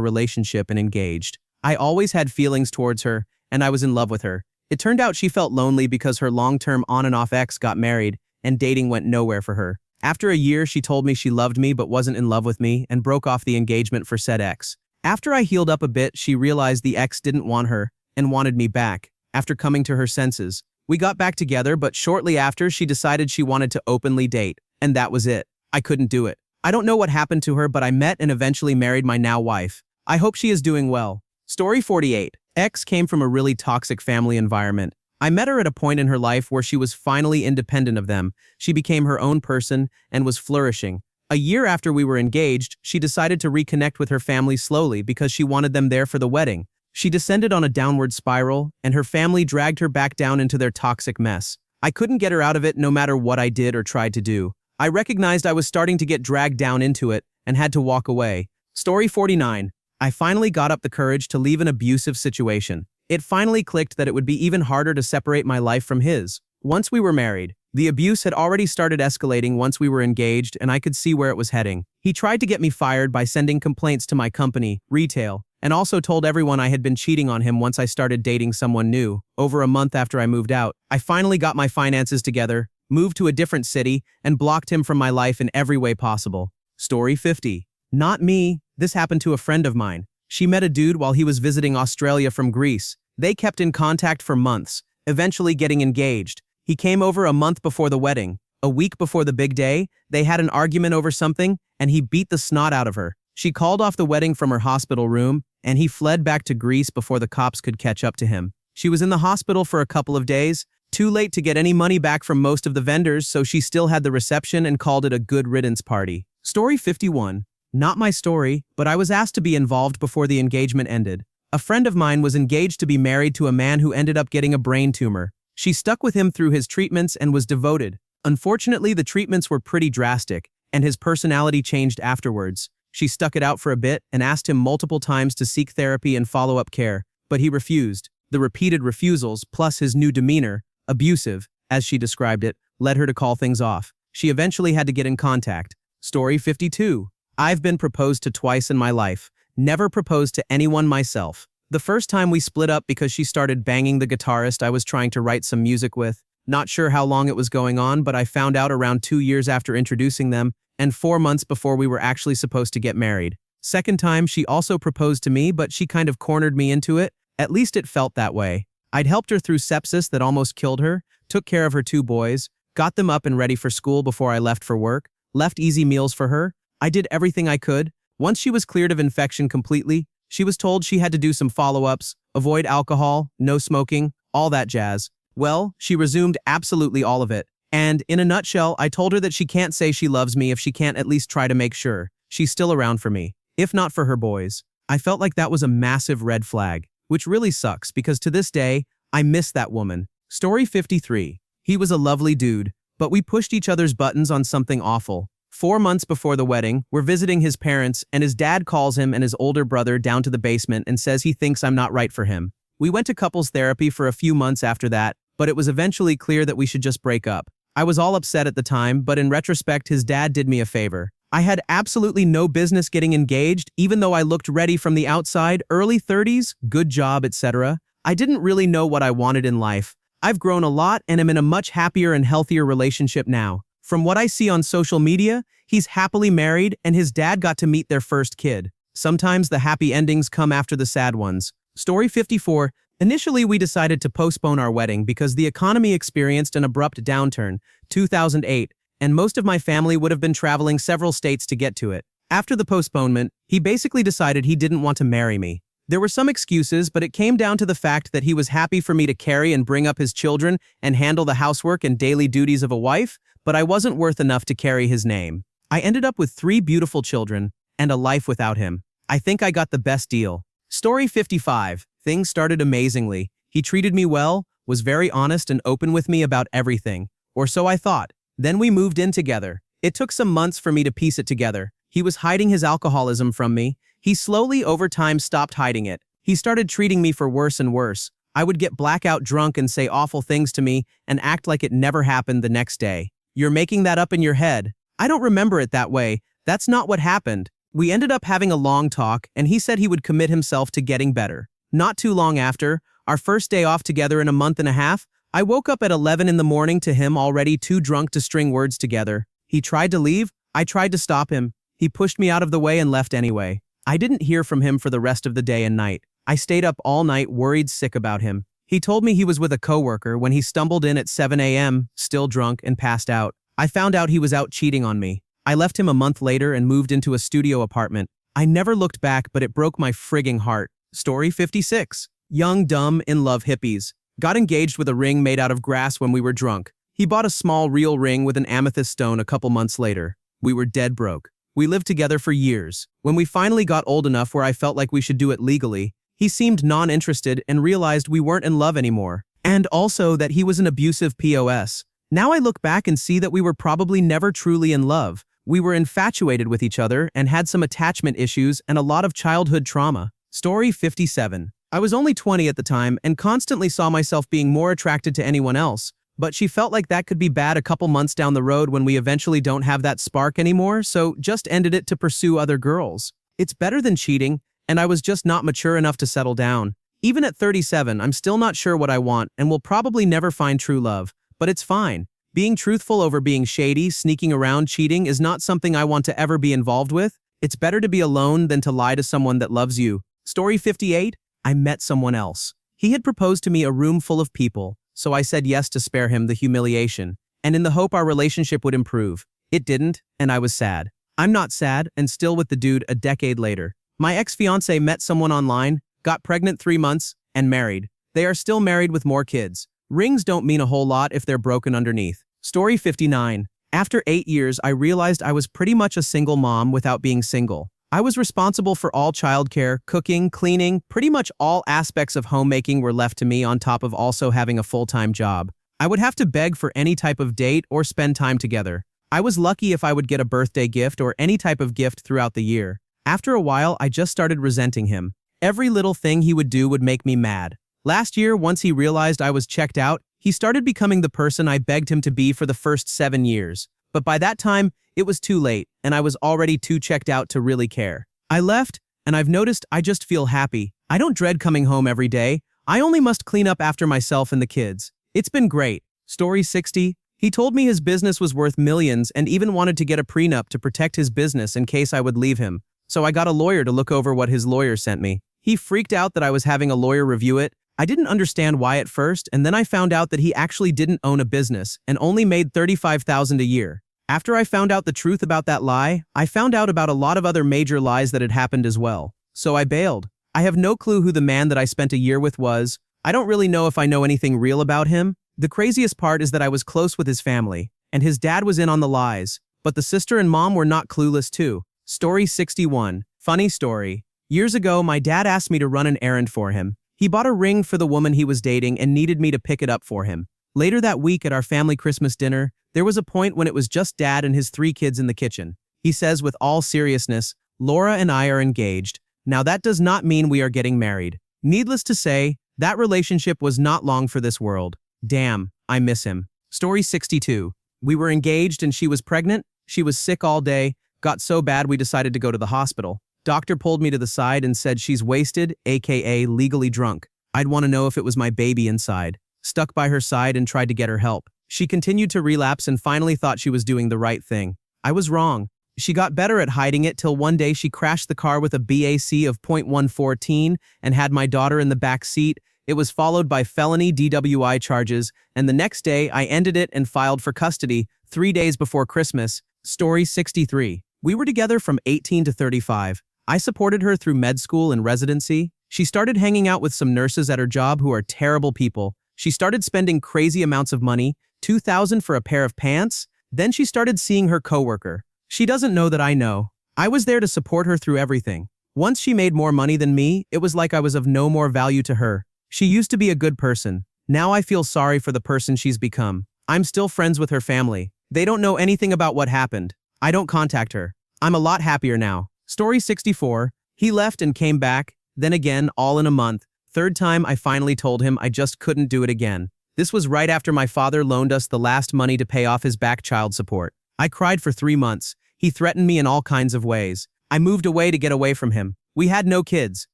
relationship and engaged. I always had feelings towards her, and I was in love with her. It turned out she felt lonely because her long-term on-and-off ex got married, and dating went nowhere for her. After a year, she told me she loved me but wasn't in love with me and broke off the engagement for said ex. After I healed up a bit, she realized the ex didn't want her and wanted me back. After coming to her senses, We got back together, but shortly after, she decided she wanted to openly date. And that was it. I couldn't do it. I don't know what happened to her, but I met and eventually married my now wife. I hope she is doing well. Story 48. X came from a really toxic family environment. I met her at a point in her life where she was finally independent of them. She became her own person and was flourishing. A year after we were engaged, she decided to reconnect with her family slowly because she wanted them there for the wedding. She descended on a downward spiral, and her family dragged her back down into their toxic mess. I couldn't get her out of it no matter what I did or tried to do. I recognized I was starting to get dragged down into it and had to walk away. Story 49. I finally got up the courage to leave an abusive situation. It finally clicked that it would be even harder to separate my life from his. Once we were married, the abuse had already started escalating once we were engaged, and I could see where it was heading. He tried to get me fired by sending complaints to my company, retail, and also told everyone I had been cheating on him once I started dating someone new. Over a month after I moved out, I finally got my finances together, moved to a different city, and blocked him from my life in every way possible. Story 50. Not me. This happened to a friend of mine. She met a dude while he was visiting Australia from Greece. They kept in contact for months, eventually getting engaged. He came over a month before the wedding. A week before the big day, they had an argument over something, and he beat the snot out of her. She called off the wedding from her hospital room, and he fled back to Greece before the cops could catch up to him. She was in the hospital for a couple of days, too late to get any money back from most of the vendors, so she still had the reception and called it a good riddance party. Story 51. Not my story, but I was asked to be involved before the engagement ended. A friend of mine was engaged to be married to a man who ended up getting a brain tumor. She stuck with him through his treatments and was devoted. Unfortunately, the treatments were pretty drastic, and his personality changed afterwards. She stuck it out for a bit and asked him multiple times to seek therapy and follow-up care, but he refused. The repeated refusals, plus his new demeanor, abusive, as she described it, led her to call things off. She eventually had to get in contact. Story 52. I've been proposed to twice in my life. Never proposed to anyone myself. The first time we split up because she started banging the guitarist I was trying to write some music with. Not sure how long it was going on, but I found out around 2 years after introducing them, and 4 months before we were actually supposed to get married. Second time, she also proposed to me, but she kind of cornered me into it. At least it felt that way. I'd helped her through sepsis that almost killed her, took care of her 2 boys, got them up and ready for school before I left for work, left easy meals for her. I did everything I could. Once she was cleared of infection completely, she was told she had to do some follow-ups, avoid alcohol, no smoking, all that jazz. Well, she resumed absolutely all of it. And, in a nutshell, I told her that she can't say she loves me if she can't at least try to make sure she's still around for me, if not for her boys. I felt like that was a massive red flag, which really sucks because to this day, I miss that woman. Story 53. He was a lovely dude, but we pushed each other's buttons on something awful. 4 months before the wedding, we're visiting his parents, and his dad calls him and his older brother down to the basement and says he thinks I'm not right for him. We went to couples therapy for a few months after that, but it was eventually clear that we should just break up. I was all upset at the time, but in retrospect, his dad did me a favor. I had absolutely no business getting engaged, even though I looked ready from the outside, early 30s, good job, etc. I didn't really know what I wanted in life. I've grown a lot and am in a much happier and healthier relationship now. From what I see on social media, he's happily married and his dad got to meet their first kid. Sometimes the happy endings come after the sad ones. Story 54. Initially, we decided to postpone our wedding because the economy experienced an abrupt downturn, 2008, and most of my family would have been traveling several states to get to it. After the postponement, he basically decided he didn't want to marry me. There were some excuses, but it came down to the fact that he was happy for me to carry and bring up his children and handle the housework and daily duties of a wife, but I wasn't worth enough to carry his name. I ended up with 3 beautiful children and a life without him. I think I got the best deal. Story 55. Things started amazingly. He treated me well, was very honest and open with me about everything. Or so I thought. Then we moved in together. It took some months for me to piece it together. He was hiding his alcoholism from me. He slowly, over time, stopped hiding it. He started treating me for worse and worse. I would get blackout drunk and say awful things to me and act like it never happened the next day. You're making that up in your head. I don't remember it that way. That's not what happened. We ended up having a long talk, and he said he would commit himself to getting better. Not too long after, our first day off together in a month and a half, I woke up at 11 in the morning to him already too drunk to string words together. He tried to leave. I tried to stop him. He pushed me out of the way and left anyway. I didn't hear from him for the rest of the day and night. I stayed up all night worried sick about him. He told me he was with a coworker when he stumbled in at 7 a.m., still drunk, and passed out. I found out he was out cheating on me. I left him a month later and moved into a studio apartment. I never looked back, but it broke my frigging heart. Story 56. Young, dumb, in-love hippies. Got engaged with a ring made out of grass when we were drunk. He bought a small real ring with an amethyst stone a couple months later. We were dead broke. We lived together for years. When we finally got old enough where I felt like we should do it legally, he seemed non-interested and realized we weren't in love anymore. And also that he was an abusive POS. Now I look back and see that we were probably never truly in love. We were infatuated with each other and had some attachment issues and a lot of childhood trauma. Story 57. I was only 20 at the time and constantly saw myself being more attracted to anyone else, but she felt like that could be bad a couple months down the road when we eventually don't have that spark anymore, so just ended it to pursue other girls. It's better than cheating, and I was just not mature enough to settle down. Even at 37, I'm still not sure what I want and will probably never find true love, but it's fine. Being truthful over being shady, sneaking around, cheating is not something I want to ever be involved with. It's better to be alone than to lie to someone that loves you. Story 58. I met someone else. He had proposed to me a room full of people, so I said yes to spare him the humiliation, and in the hope our relationship would improve. It didn't, and I was sad. I'm not sad, and still with the dude a decade later. My ex-fiancé met someone online, got pregnant 3 months, and married. They are still married with more kids. Rings don't mean a whole lot if they're broken underneath. Story 59. After 8 years, I realized I was pretty much a single mom without being single. I was responsible for all childcare, cooking, cleaning, pretty much all aspects of homemaking were left to me on top of also having a full-time job. I would have to beg for any type of date or spend time together. I was lucky if I would get a birthday gift or any type of gift throughout the year. After a while, I just started resenting him. Every little thing he would do would make me mad. Last year, once he realized I was checked out, he started becoming the person I begged him to be for the first 7 years. But by that time, it was too late, and I was already too checked out to really care. I left, and I've noticed I just feel happy. I don't dread coming home every day. I only must clean up after myself and the kids. It's been great. Story 60. He told me his business was worth millions and even wanted to get a prenup to protect his business in case I would leave him. So I got a lawyer to look over what his lawyer sent me. He freaked out that I was having a lawyer review it. I didn't understand why at first, and then I found out that he actually didn't own a business and only made $35,000 a year. After I found out the truth about that lie, I found out about a lot of other major lies that had happened as well. So I bailed. I have no clue who the man that I spent a year with was. I don't really know if I know anything real about him. The craziest part is that I was close with his family, and his dad was in on the lies, but the sister and mom were not clueless too. Story 61. Funny story. Years ago, my dad asked me to run an errand for him. He bought a ring for the woman he was dating and needed me to pick it up for him. Later that week at our family Christmas dinner, there was a point when it was just Dad and his 3 kids in the kitchen. He says with all seriousness, "Laura and I are engaged. Now that does not mean we are getting married." Needless to say, that relationship was not long for this world. Damn, I miss him. Story 62. We were engaged and she was pregnant. She was sick all day, got so bad we decided to go to the hospital. Doctor pulled me to the side and said she's wasted, aka legally drunk. I'd want to know if it was my baby inside. Stuck by her side and tried to get her help. She continued to relapse and finally thought she was doing the right thing. I was wrong. She got better at hiding it till one day she crashed the car with a BAC of .114 and had my daughter in the back seat. It was followed by felony DWI charges, and the next day I ended it and filed for custody 3 days before Christmas. Story 63. We were together from 18 to 35. I supported her through med school and residency. She started hanging out with some nurses at her job who are terrible people. She started spending crazy amounts of money, $2,000 for a pair of pants. Then she started seeing her coworker. She doesn't know that I know. I was there to support her through everything. Once she made more money than me, it was like I was of no more value to her. She used to be a good person. Now I feel sorry for the person she's become. I'm still friends with her family. They don't know anything about what happened. I don't contact her. I'm a lot happier now. Story 64. He left and came back, then again, all in a month. Third time I finally told him I just couldn't do it again. This was right after my father loaned us the last money to pay off his back child support. I cried for 3 months. He threatened me in all kinds of ways. I moved away to get away from him. We had no kids.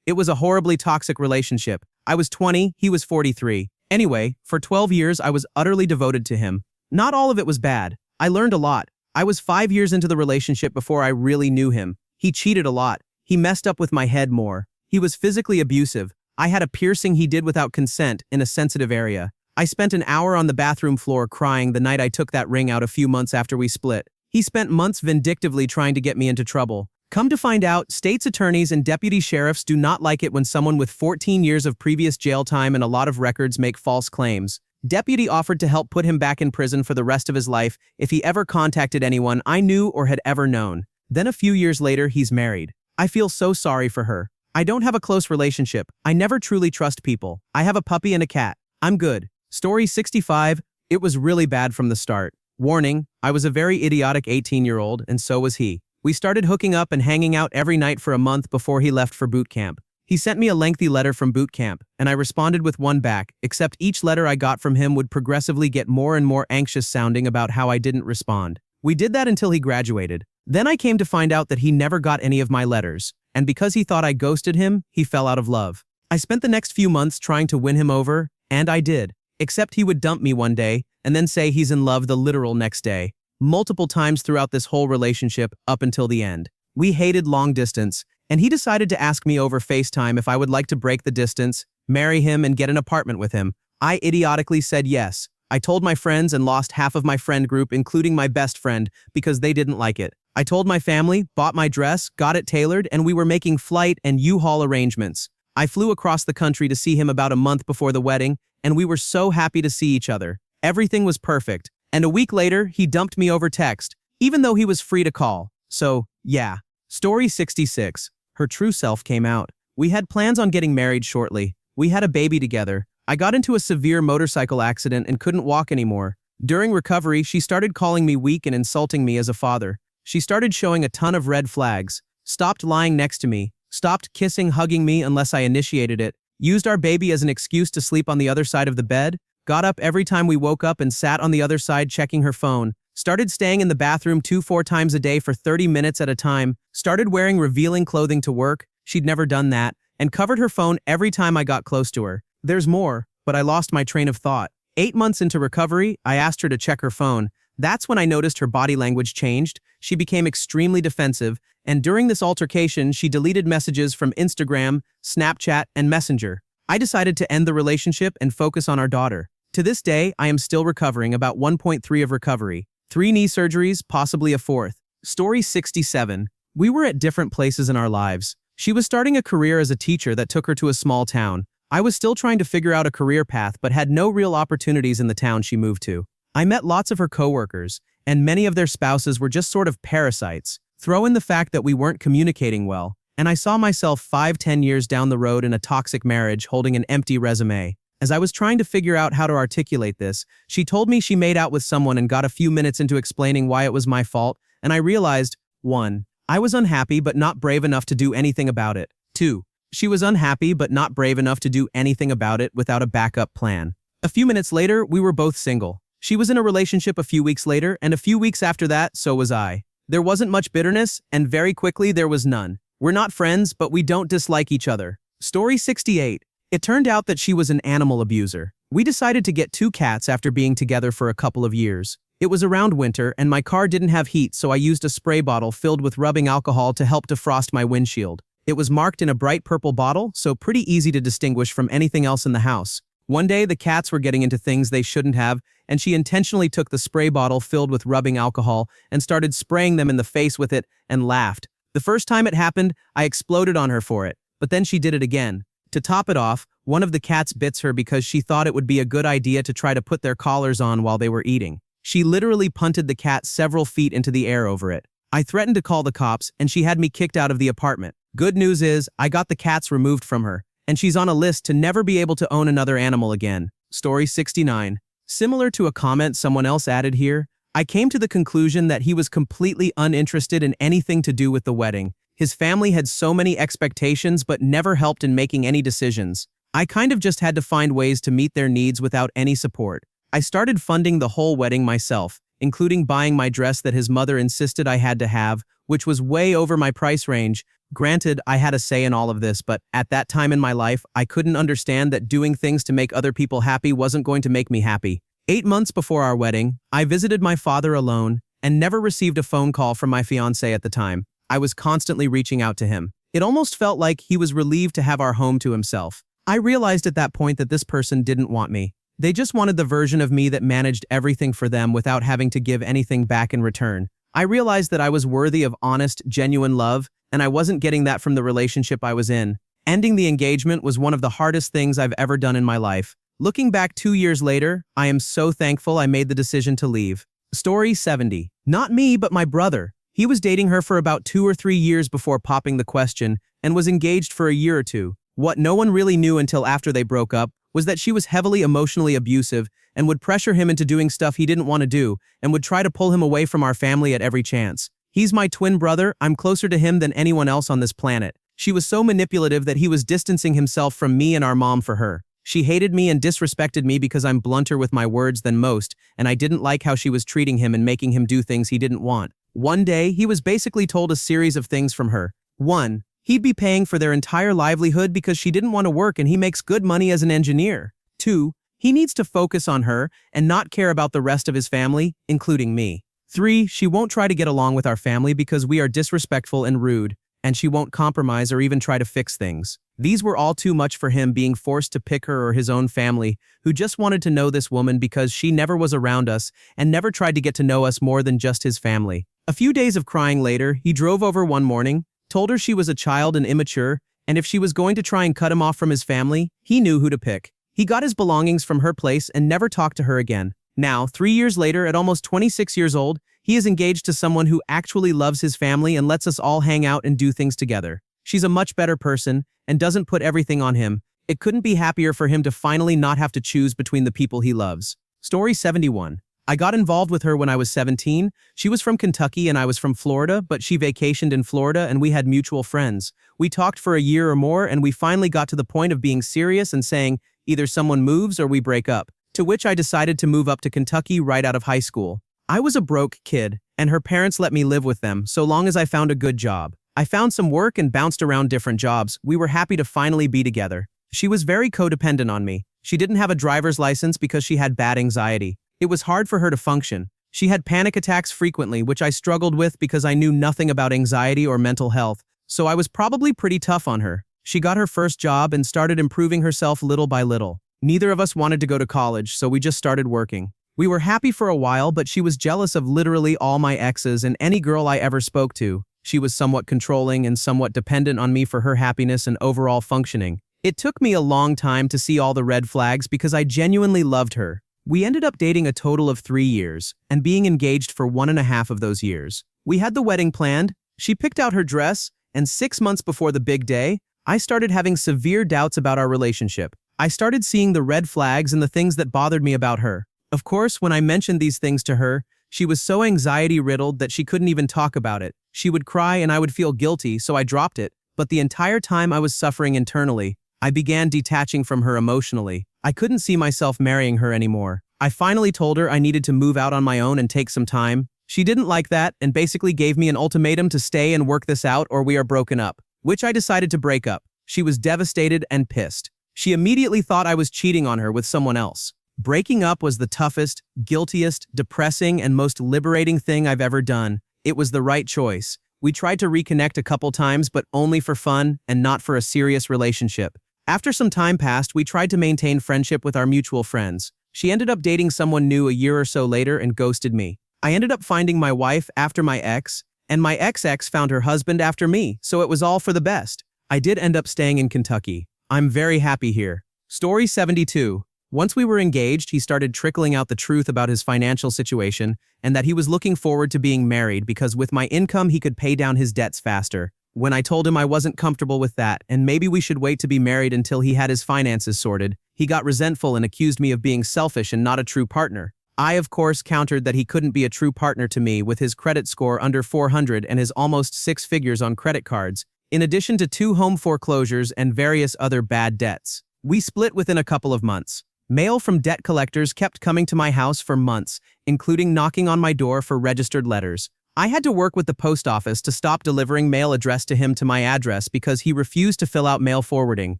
It was a horribly toxic relationship. I was 20, he was 43. Anyway, for 12 years I was utterly devoted to him. Not all of it was bad. I learned a lot. I was 5 years into the relationship before I really knew him. He cheated a lot. He messed up with my head more. He was physically abusive. I had a piercing he did without consent in a sensitive area. I spent an hour on the bathroom floor crying the night I took that ring out a few months after we split. He spent months vindictively trying to get me into trouble. Come to find out, state's attorneys and deputy sheriffs do not like it when someone with 14 years of previous jail time and a lot of records make false claims. Deputy offered to help put him back in prison for the rest of his life if he ever contacted anyone I knew or had ever known. Then a few years later, he's married. I feel so sorry for her. I don't have a close relationship. I never truly trust people. I have a puppy and a cat. I'm good. Story 65. It was really bad from the start. Warning, I was a very idiotic 18-year-old, and so was he. We started hooking up and hanging out every night for a month before he left for boot camp. He sent me a lengthy letter from boot camp, and I responded with one back, except each letter I got from him would progressively get more and more anxious sounding about how I didn't respond. We did that until he graduated. Then I came to find out that he never got any of my letters, and because he thought I ghosted him, he fell out of love. I spent the next few months trying to win him over, and I did. Except he would dump me one day, and then say he's in love the literal next day. Multiple times throughout this whole relationship, up until the end. We hated long distance, and he decided to ask me over FaceTime if I would like to break the distance, marry him, and get an apartment with him. I idiotically said yes. I told my friends and lost half of my friend group, including my best friend, because they didn't like it. I told my family, bought my dress, got it tailored, and we were making flight and U-Haul arrangements. I flew across the country to see him about a month before the wedding, and we were so happy to see each other. Everything was perfect. And a week later, he dumped me over text, even though he was free to call. So, yeah. Story 66. Her true self came out. We had plans on getting married shortly. We had a baby together. I got into a severe motorcycle accident and couldn't walk anymore. During recovery, she started calling me weak and insulting me as a father. She started showing a ton of red flags. Stopped lying next to me. Stopped kissing, hugging me unless I initiated it. Used our baby as an excuse to sleep on the other side of the bed. Got up every time we woke up and sat on the other side checking her phone. Started staying in the bathroom 2-4 times a day for 30 minutes at a time. Started wearing revealing clothing to work. She'd never done that. And covered her phone every time I got close to her. There's more, but I lost my train of thought. 8 months into recovery, I asked her to check her phone. That's when I noticed her body language changed. She became extremely defensive, and during this altercation, she deleted messages from Instagram, Snapchat, and Messenger. I decided to end the relationship and focus on our daughter. To this day, I am still recovering, about 1.3 of recovery. 3 knee surgeries, possibly a 4th. Story 67. We were at different places in our lives. She was starting a career as a teacher that took her to a small town. I was still trying to figure out a career path but had no real opportunities in the town she moved to. I met lots of her coworkers, and many of their spouses were just sort of parasites. Throw in the fact that we weren't communicating well, and I saw myself 5-10 years down the road in a toxic marriage holding an empty resume. As I was trying to figure out how to articulate this, she told me she made out with someone and got a few minutes into explaining why it was my fault, and I realized, 1. I was unhappy but not brave enough to do anything about it. 2. She was unhappy but not brave enough to do anything about it without a backup plan. A few minutes later, we were both single. She was in a relationship a few weeks later, and a few weeks after that, so was I. There wasn't much bitterness, and very quickly there was none. We're not friends, but we don't dislike each other. Story 68. It turned out that she was an animal abuser. We decided to get 2 cats after being together for a couple of years. It was around winter, and my car didn't have heat, so I used a spray bottle filled with rubbing alcohol to help defrost my windshield. It was marked in a bright purple bottle, so pretty easy to distinguish from anything else in the house. One day, the cats were getting into things they shouldn't have, and she intentionally took the spray bottle filled with rubbing alcohol and started spraying them in the face with it and laughed. The first time it happened, I exploded on her for it, but then she did it again. To top it off, one of the cats bits her because she thought it would be a good idea to try to put their collars on while they were eating. She literally punted the cat several feet into the air over it. I threatened to call the cops, and she had me kicked out of the apartment. Good news is, I got the cats removed from her, and she's on a list to never be able to own another animal again. Story 69. Similar to a comment someone else added here, I came to the conclusion that he was completely uninterested in anything to do with the wedding. His family had so many expectations but never helped in making any decisions. I kind of just had to find ways to meet their needs without any support. I started funding the whole wedding myself, including buying my dress that his mother insisted I had to have, which was way over my price range. Granted, I had a say in all of this, but at that time in my life, I couldn't understand that doing things to make other people happy wasn't going to make me happy. 8 months before our wedding, I visited my father alone and never received a phone call from my fiancé at the time. I was constantly reaching out to him. It almost felt like he was relieved to have our home to himself. I realized at that point that this person didn't want me. They just wanted the version of me that managed everything for them without having to give anything back in return. I realized that I was worthy of honest, genuine love, and I wasn't getting that from the relationship I was in. Ending the engagement was one of the hardest things I've ever done in my life. Looking back 2 years later, I am so thankful I made the decision to leave. Story 70. Not me, but my brother. He was dating her for about 2 or 3 years before popping the question and was engaged for a year or two. What no one really knew until after they broke up was that she was heavily emotionally abusive and would pressure him into doing stuff he didn't want to do and would try to pull him away from our family at every chance. He's my twin brother. I'm closer to him than anyone else on this planet. She was so manipulative that he was distancing himself from me and our mom for her. She hated me and disrespected me because I'm blunter with my words than most, and I didn't like how she was treating him and making him do things he didn't want. One day, he was basically told a series of things from her. 1. He'd be paying for their entire livelihood because she didn't want to work and he makes good money as an engineer. 2. He needs to focus on her and not care about the rest of his family, including me. 3. She won't try to get along with our family because we are disrespectful and rude, and she won't compromise or even try to fix things. These were all too much for him, being forced to pick her or his own family, who just wanted to know this woman because she never was around us and never tried to get to know us more than just his family. A few days of crying later, he drove over one morning, told her she was a child and immature, and if she was going to try and cut him off from his family, he knew who to pick. He got his belongings from her place and never talked to her again. Now, 3 years later, at almost 26 years old, he is engaged to someone who actually loves his family and lets us all hang out and do things together. She's a much better person and doesn't put everything on him. It couldn't be happier for him to finally not have to choose between the people he loves. Story 71. I got involved with her when I was 17. She was from Kentucky and I was from Florida, but she vacationed in Florida and we had mutual friends. We talked for a year or more and we finally got to the point of being serious and saying, either someone moves or we break up. To which I decided to move up to Kentucky right out of high school. I was a broke kid, and her parents let me live with them so long as I found a good job. I found some work and bounced around different jobs. We were happy to finally be together. She was very codependent on me. She didn't have a driver's license because she had bad anxiety. It was hard for her to function. She had panic attacks frequently, which I struggled with because I knew nothing about anxiety or mental health, so I was probably pretty tough on her. She got her first job and started improving herself little by little. Neither of us wanted to go to college, so we just started working. We were happy for a while, but she was jealous of literally all my exes and any girl I ever spoke to. She was somewhat controlling and somewhat dependent on me for her happiness and overall functioning. It took me a long time to see all the red flags because I genuinely loved her. We ended up dating a total of 3 years and being engaged for 1.5 of those years. We had the wedding planned, she picked out her dress, and 6 months before the big day, I started having severe doubts about our relationship. I started seeing the red flags and the things that bothered me about her. Of course, when I mentioned these things to her, she was so anxiety-riddled that she couldn't even talk about it. She would cry and I would feel guilty, so I dropped it. But the entire time I was suffering internally, I began detaching from her emotionally. I couldn't see myself marrying her anymore. I finally told her I needed to move out on my own and take some time. She didn't like that and basically gave me an ultimatum to stay and work this out or we are broken up, which I decided to break up. She was devastated and pissed. She immediately thought I was cheating on her with someone else. Breaking up was the toughest, guiltiest, depressing, and most liberating thing I've ever done. It was the right choice. We tried to reconnect a couple times, but only for fun and not for a serious relationship. After some time passed, we tried to maintain friendship with our mutual friends. She ended up dating someone new a year or so later and ghosted me. I ended up finding my wife after my ex, and my ex-ex found her husband after me, so it was all for the best. I did end up staying in Kentucky. I'm very happy here. Story 72. Once we were engaged, he started trickling out the truth about his financial situation and that he was looking forward to being married because with my income he could pay down his debts faster. When I told him I wasn't comfortable with that and maybe we should wait to be married until he had his finances sorted, he got resentful and accused me of being selfish and not a true partner. I, of course, countered that he couldn't be a true partner to me with his credit score under 400 and his almost 6 figures on credit cards, in addition to 2 home foreclosures and various other bad debts. We split within a couple of months. Mail from debt collectors kept coming to my house for months, including knocking on my door for registered letters. I had to work with the post office to stop delivering mail addressed to him to my address because he refused to fill out mail forwarding.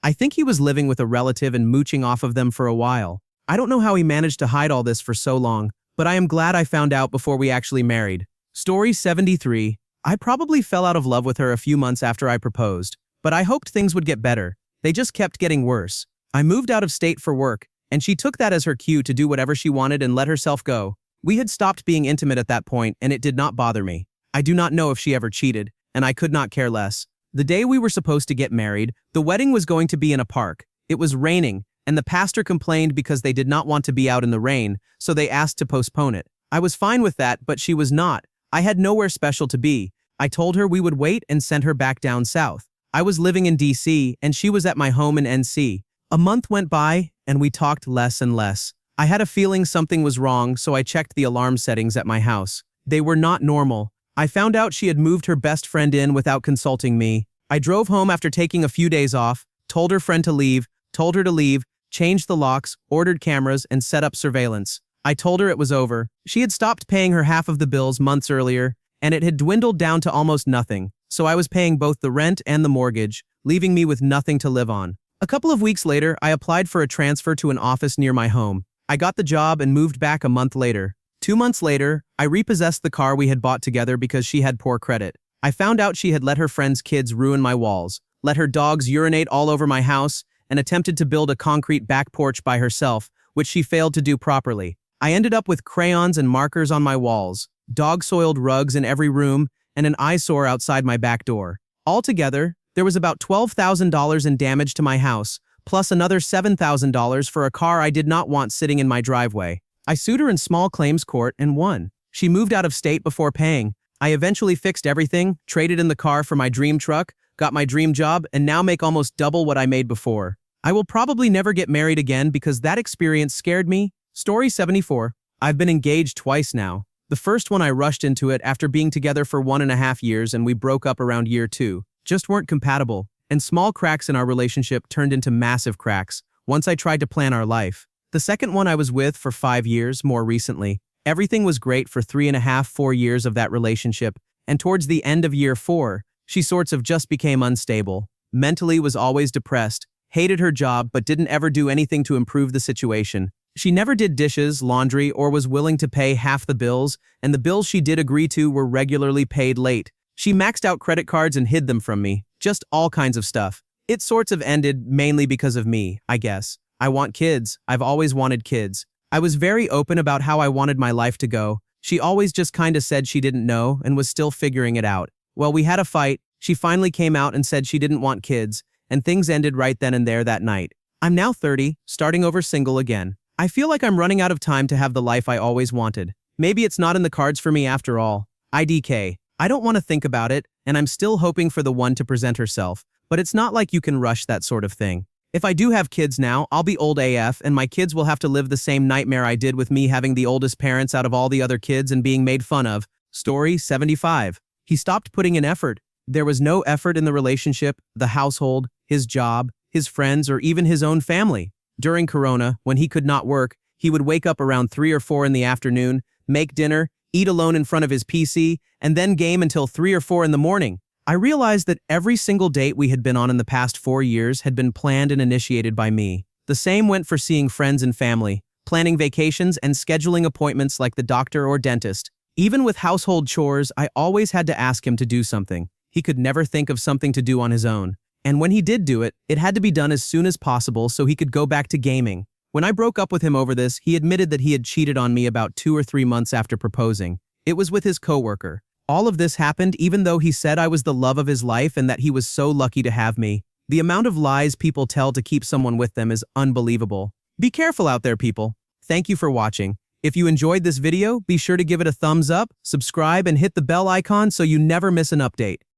I think he was living with a relative and mooching off of them for a while. I don't know how he managed to hide all this for so long, but I am glad I found out before we actually married. Story 73. I probably fell out of love with her a few months after I proposed, but I hoped things would get better. They just kept getting worse. I moved out of state for work, and she took that as her cue to do whatever she wanted and let herself go. We had stopped being intimate at that point, and it did not bother me. I do not know if she ever cheated, and I could not care less. The day we were supposed to get married, the wedding was going to be in a park. It was raining, and the pastor complained because they did not want to be out in the rain, so they asked to postpone it. I was fine with that, but she was not. I had nowhere special to be. I told her we would wait and send her back down south. I was living in DC, and she was at my home in NC. A month went by, and we talked less and less. I had a feeling something was wrong, so I checked the alarm settings at my house. They were not normal. I found out she had moved her best friend in without consulting me. I drove home after taking a few days off, told her friend to leave, told her to leave, changed the locks, ordered cameras, and set up surveillance. I told her it was over. She had stopped paying her half of the bills months earlier, and it had dwindled down to almost nothing, so I was paying both the rent and the mortgage, leaving me with nothing to live on. A couple of weeks later, I applied for a transfer to an office near my home. I got the job and moved back a month later. 2 months later, I repossessed the car we had bought together because she had poor credit. I found out she had let her friends' kids ruin my walls, let her dogs urinate all over my house, and attempted to build a concrete back porch by herself, which she failed to do properly. I ended up with crayons and markers on my walls, dog-soiled rugs in every room, and an eyesore outside my back door. Altogether, there was about $12,000 in damage to my house, plus another $7,000 for a car I did not want sitting in my driveway. I sued her in small claims court and won. She moved out of state before paying. I eventually fixed everything, traded in the car for my dream truck, got my dream job, and now make almost double what I made before. I will probably never get married again because that experience scared me. Story 74. I've been engaged twice now. The first one I rushed into it after being together for 1.5 years, and we broke up around year 2. Just weren't compatible, and small cracks in our relationship turned into massive cracks once I tried to plan our life. The second one I was with for 5 years more recently. Everything was great for 3.5–4 years of that relationship, and towards the end of year 4, she sorts of just became unstable. Mentally was always depressed, hated her job but didn't ever do anything to improve the situation. She never did dishes, laundry, or was willing to pay half the bills, and the bills she did agree to were regularly paid late. She maxed out credit cards and hid them from me, just all kinds of stuff. It sorts of ended mainly because of me, I guess. I want kids. I've always wanted kids. I was very open about how I wanted my life to go. She always just kinda said she didn't know and was still figuring it out. Well, we had a fight. She finally came out and said she didn't want kids, and things ended right then and there that night. I'm now 30, starting over single again. I feel like I'm running out of time to have the life I always wanted. Maybe it's not in the cards for me after all. IDK. I don't want to think about it, and I'm still hoping for the one to present herself, but it's not like you can rush that sort of thing. If I do have kids now, I'll be old AF, and my kids will have to live the same nightmare I did with me having the oldest parents out of all the other kids and being made fun of. Story 75. He stopped putting in effort. There was no effort in the relationship, the household, his job, his friends, or even his own family. During Corona, when he could not work, he would wake up around 3 or 4 in the afternoon, make dinner, eat alone in front of his PC, and then game until 3 or 4 in the morning. I realized that every single date we had been on in the past 4 years had been planned and initiated by me. The same went for seeing friends and family, planning vacations, and scheduling appointments like the doctor or dentist. Even with household chores, I always had to ask him to do something. He could never think of something to do on his own. And when he did do it, it had to be done as soon as possible so he could go back to gaming. When I broke up with him over this, he admitted that he had cheated on me about 2 or 3 months after proposing. It was with his coworker. All of this happened even though he said I was the love of his life and that he was so lucky to have me. The amount of lies people tell to keep someone with them is unbelievable. Be careful out there, people. Thank you for watching. If you enjoyed this video, be sure to give it a thumbs up, subscribe, and hit the bell icon so you never miss an update.